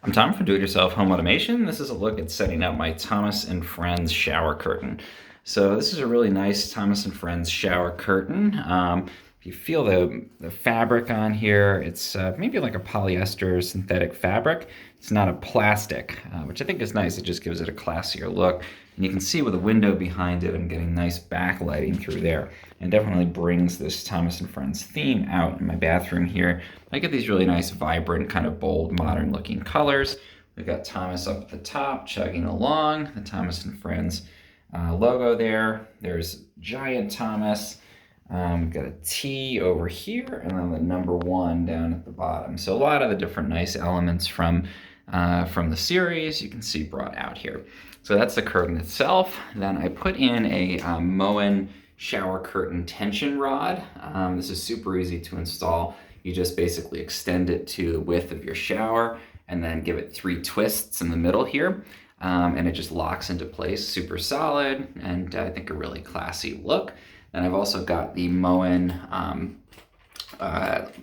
I'm Tom from Do-It-Yourself Home Automation. This is a look at setting up my Thomas & Friends shower curtain. So this is a really nice Thomas & Friends shower curtain. If you feel the fabric on here, it's maybe like a polyester synthetic fabric. It's not a plastic, which I think is nice. It just gives it a classier look. And you can see with a window behind it, I'm getting nice backlighting through there. And definitely brings this Thomas & Friends theme out in my bathroom here. I get these really nice, vibrant, kind of bold, modern looking colors. We've got Thomas up at the top, chugging along, the Thomas & Friends logo there. There's giant Thomas. We've got a T over here, and then the number 1 down at the bottom. So a lot of the different nice elements from the series you can see brought out here. So that's the curtain itself. Then I put in a Moen shower curtain tension rod. This is super easy to install. You just basically extend it to the width of your shower and then give it 3 twists in the middle here. And it just locks into place, super solid, and I think a really classy look. And I've also got the Moen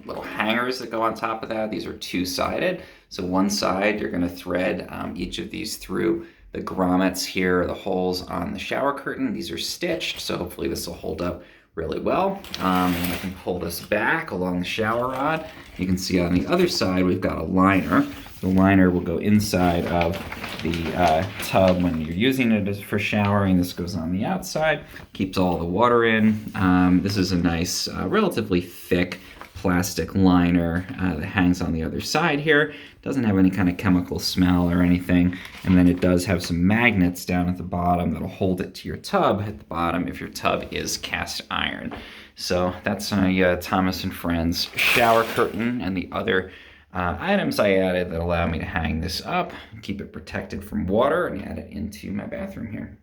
little hangers that go on top of that. These are 2-sided. So one side, you're gonna thread each of these through the grommets here, the holes on the shower curtain. These are stitched, so hopefully this will hold up really well. And I can pull this back along the shower rod. You can see on the other side, we've got a liner. The liner will go inside of the tub when you're using it for showering. This goes on the outside, keeps all the water in. This is a nice, relatively thick plastic liner that hangs on the other side here. Doesn't have any kind of chemical smell or anything. And then it does have some magnets down at the bottom that'll hold it to your tub at the bottom if your tub is cast iron. So that's a Thomas & Friends shower curtain, and the other items I added that allow me to hang this up, keep it protected from water, and add it into my bathroom here.